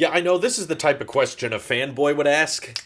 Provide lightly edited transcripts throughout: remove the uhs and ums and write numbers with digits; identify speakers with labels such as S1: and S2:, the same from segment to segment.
S1: Yeah, I know this is the type of question a fanboy would ask.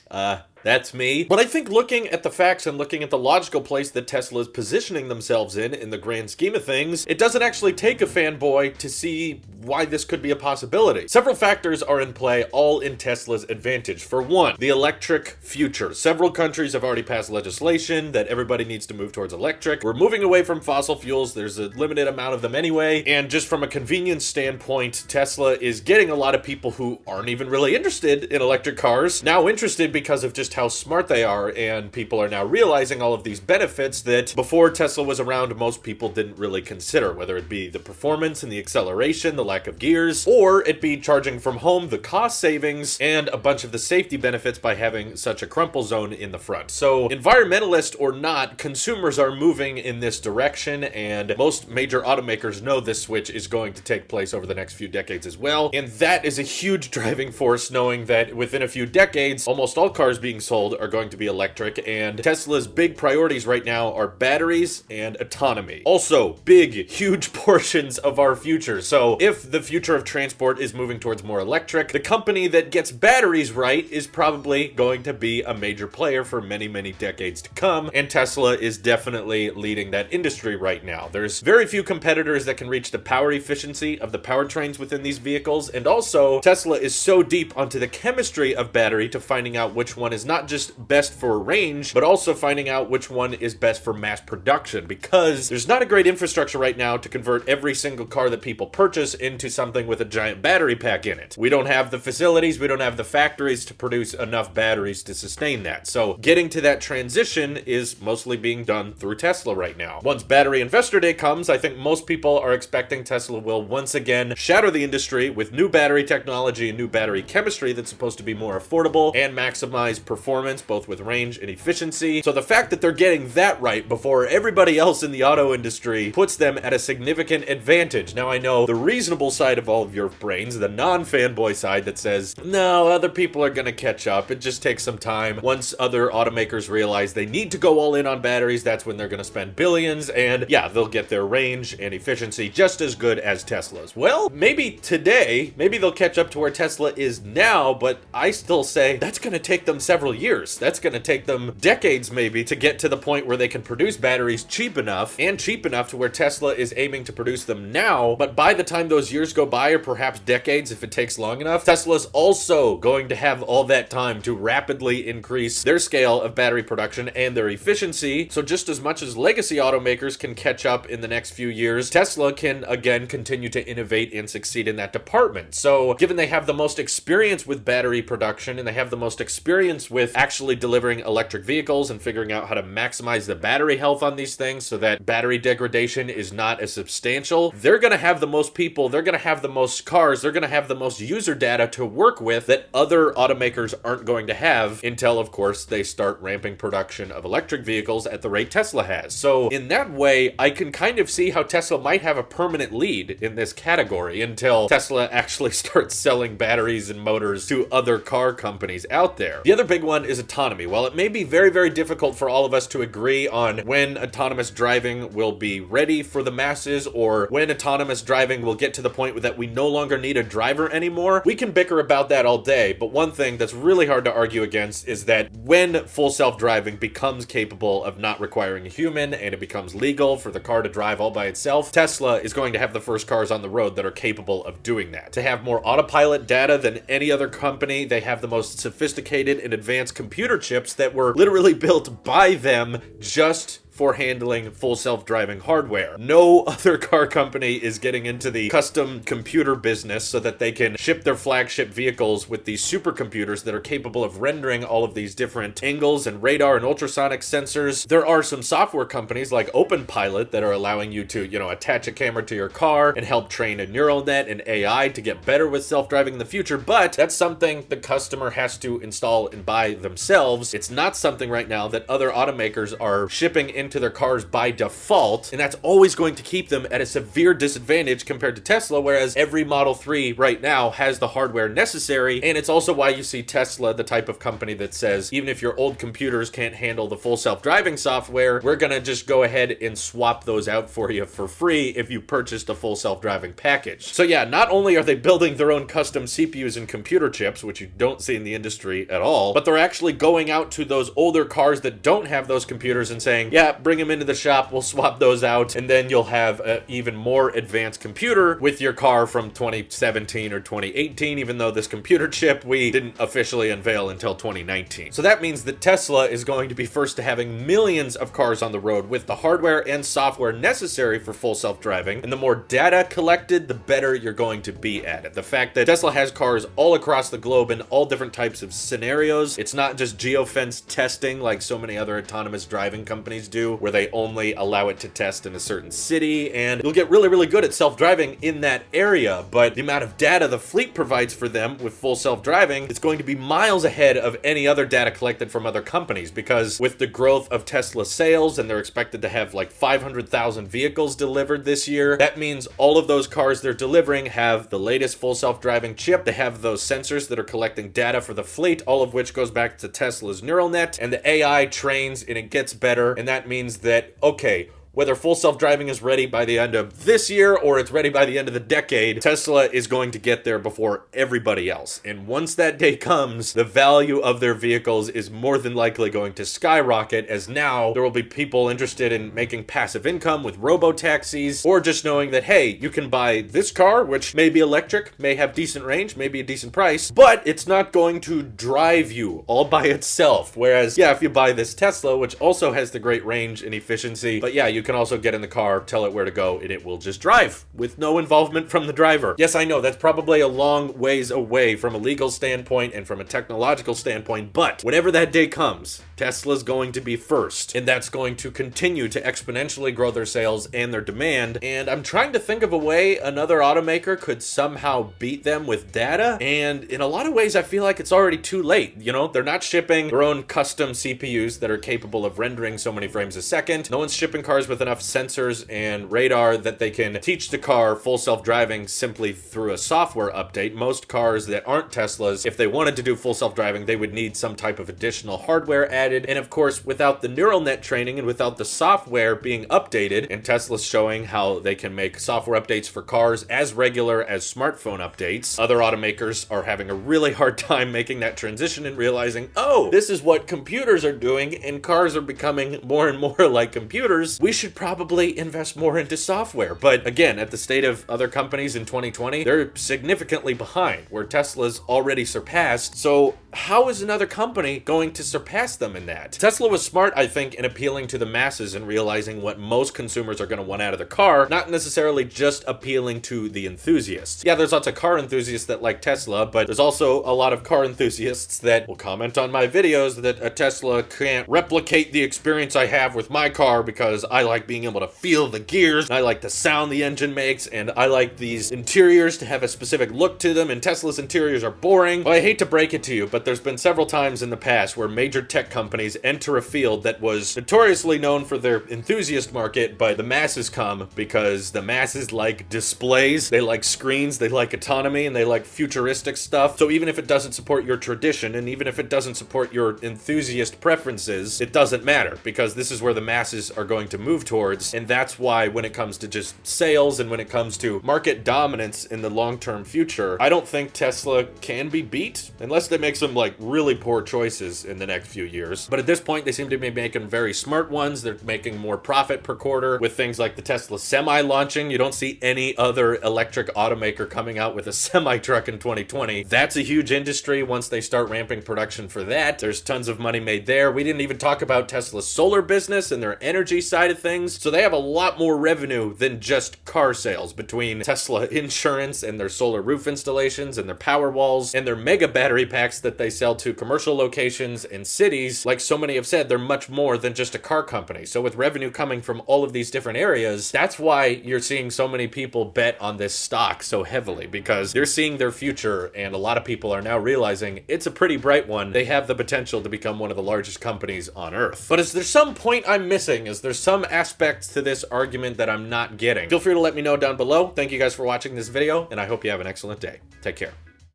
S1: That's me. But I think looking at the facts and looking at the logical place that Tesla is positioning themselves in the grand scheme of things, it doesn't actually take a fanboy to see why this could be a possibility. Several factors are in play, all in Tesla's advantage. For one, the electric future. Several countries have already passed legislation that everybody needs to move towards electric. We're moving away from fossil fuels. There's a limited amount of them anyway. And just from a convenience standpoint, Tesla is getting a lot of people who aren't even really interested in electric cars now interested because of just how smart they are, and people are now realizing all of these benefits that before Tesla was around, most people didn't really consider, whether it be the performance and the acceleration, the lack of gears, or it be charging from home, the cost savings, and a bunch of the safety benefits by having such a crumple zone in the front. So environmentalist or not, consumers are moving in this direction, and most major automakers know this switch is going to take place over the next few decades as well, and that is a huge driving force, knowing that within a few decades, almost all cars being sold are going to be electric, and Tesla's big priorities right now are batteries and autonomy. Also, big, huge portions of our future. So if the future of transport is moving towards more electric, the company that gets batteries right is probably going to be a major player for many, many decades to come, and Tesla is definitely leading that industry right now. There's very few competitors that can reach the power efficiency of the powertrains within these vehicles, and also Tesla is so deep onto the chemistry of battery to finding out which one is not just best for range, but also finding out which one is best for mass production, because there's not a great infrastructure right now to convert every single car that people purchase into something with a giant battery pack in it. We don't have the facilities, we don't have the factories to produce enough batteries to sustain that. So getting to that transition is mostly being done through Tesla right now. Once Battery Investor Day comes, I think most people are expecting Tesla will once again shatter the industry with new battery technology and new battery chemistry that's supposed to be more affordable and maximize performance, both with range and efficiency. So the fact that they're getting that right before everybody else in the auto industry puts them at a significant advantage. Now I know the reasonable side of all of your brains, the non-fanboy side that says, no, other people are gonna catch up. It just takes some time. Once other automakers realize they need to go all in on batteries, that's when they're gonna spend billions, and yeah, they'll get their range and efficiency just as good as Tesla's. Well, maybe today, maybe they'll catch up to where Tesla is now, but I still say that's gonna take them several years. That's gonna take them decades maybe to get to the point where they can produce batteries cheap enough to where Tesla is aiming to produce them now. But by the time those years go by, or perhaps decades if it takes long enough, Tesla's also going to have all that time to rapidly increase their scale of battery production and their efficiency. So just as much as legacy automakers can catch up in the next few years, Tesla can again continue to innovate and succeed in that department. So given they have the most experience with battery production and they have the most experience with actually delivering electric vehicles and figuring out how to maximize the battery health on these things so that battery degradation is not as substantial, they're going to have the most people, they're going to have the most cars, they're going to have the most user data to work with that other automakers aren't going to have until, of course, they start ramping production of electric vehicles at the rate Tesla has. So in that way, I can kind of see how Tesla might have a permanent lead in this category until Tesla actually starts selling batteries and motors to other car companies out there. The other big one is autonomy. While it may be very, very difficult for all of us to agree on when autonomous driving will be ready for the masses, or when autonomous driving will get to the point that we no longer need a driver anymore, we can bicker about that all day. But one thing that's really hard to argue against is that when full self-driving becomes capable of not requiring a human and it becomes legal for the car to drive all by itself, Tesla is going to have the first cars on the road that are capable of doing that. To have more autopilot data than any other company, they have the most sophisticated and advanced computer chips that were literally built by them just for handling full self-driving hardware. No other car company is getting into the custom computer business so that they can ship their flagship vehicles with these supercomputers that are capable of rendering all of these different angles and radar and ultrasonic sensors. There are some software companies like OpenPilot that are allowing you to, attach a camera to your car and help train a neural net and AI to get better with self-driving in the future, but that's something the customer has to install and buy themselves. It's not something right now that other automakers are shipping into their cars by default, and that's always going to keep them at a severe disadvantage compared to Tesla, whereas every Model 3 right now has the hardware necessary. And it's also why you see Tesla, the type of company that says, even if your old computers can't handle the full self-driving software, we're gonna just go ahead and swap those out for you for free if you purchased a full self-driving package. So yeah, not only are they building their own custom CPUs and computer chips, which you don't see in the industry at all, but they're actually going out to those older cars that don't have those computers and saying, yeah, bring them into the shop, we'll swap those out, and then you'll have an even more advanced computer with your car from 2017 or 2018, even though this computer chip we didn't officially unveil until 2019. So that means that Tesla is going to be first to having millions of cars on the road with the hardware and software necessary for full self-driving, and the more data collected, the better you're going to be at it. The fact that Tesla has cars all across the globe in all different types of scenarios, it's not just geofence testing like so many other autonomous driving companies do, where they only allow it to test in a certain city, and you'll get really, really good at self-driving in that area, but the amount of data the fleet provides for them with full self-driving, it's going to be miles ahead of any other data collected from other companies, because with the growth of Tesla sales, and they're expected to have like 500,000 vehicles delivered this year, that means all of those cars they're delivering have the latest full self-driving chip. They have those sensors that are collecting data for the fleet, all of which goes back to Tesla's neural net, and the AI trains and it gets better, and that means that, okay, whether full self-driving is ready by the end of this year or it's ready by the end of the decade, Tesla is going to get there before everybody else. And once that day comes, the value of their vehicles is more than likely going to skyrocket, as now there will be people interested in making passive income with robo-taxis, or just knowing that, hey, you can buy this car, which may be electric, may have decent range, may be a decent price, but it's not going to drive you all by itself. Whereas, yeah, if you buy this Tesla, which also has the great range and efficiency, but yeah, you can also get in the car, tell it where to go, and it will just drive with no involvement from the driver. Yes, I know that's probably a long ways away from a legal standpoint and from a technological standpoint, but whenever that day comes, Tesla's going to be first, and that's going to continue to exponentially grow their sales and their demand. And I'm trying to think of a way another automaker could somehow beat them with data, and in a lot of ways I feel like it's already too late. You know, they're not shipping their own custom CPUs that are capable of rendering so many frames a second. No one's shipping cars with enough sensors and radar that they can teach the car full self-driving simply through a software update. Most cars that aren't Teslas, if they wanted to do full self-driving, they would need some type of additional hardware added. And of course, without the neural net training and without the software being updated, and Tesla's showing how they can make software updates for cars as regular as smartphone updates, other automakers are having a really hard time making that transition and realizing, oh, this is what computers are doing, and cars are becoming more and more like computers. We should probably invest more into software. But again, at the state of other companies in 2020, they're significantly behind, where Tesla's already surpassed. So how is another company going to surpass them in that? Tesla was smart, I think, in appealing to the masses and realizing what most consumers are going to want out of the car, not necessarily just appealing to the enthusiasts. Yeah, there's lots of car enthusiasts that like Tesla, but there's also a lot of car enthusiasts that will comment on my videos that a Tesla can't replicate the experience I have with my car because I like being able to feel the gears, I like the sound the engine makes, and I like these interiors to have a specific look to them, and Tesla's interiors are boring. Well, I hate to break it to you, but there's been several times in the past where major tech companies enter a field that was notoriously known for their enthusiast market, but the masses come because the masses like displays, they like screens, they like autonomy, and they like futuristic stuff. So even if it doesn't support your tradition, and even if it doesn't support your enthusiast preferences, it doesn't matter, because this is where the masses are going to move towards. And that's why when it comes to just sales and when it comes to market dominance in the long-term future, I don't think Tesla can be beat unless they make some like really poor choices in the next few years. But at this point, they seem to be making very smart ones. They're making more profit per quarter with things like the Tesla Semi launching. You don't see any other electric automaker coming out with a semi truck in 2020. That's a huge industry. Once they start ramping production for that, there's tons of money made there. We didn't even talk about Tesla's solar business and their energy side of things. So they have a lot more revenue than just car sales, between Tesla insurance and their solar roof installations and their power walls and their mega battery packs that They sell to commercial locations and cities. Like so many have said, they're much more than just a car company. So with revenue coming from all of these different areas, that's why you're seeing so many people bet on this stock so heavily, because they're seeing their future, and a lot of people are now realizing it's a pretty bright one. They have the potential to become one of the largest companies on earth. But is there some point I'm missing? Is there some aspects to this argument that I'm not getting? Feel free to let me know down below. Thank you guys for watching this video, and I hope you have an excellent day. Take care.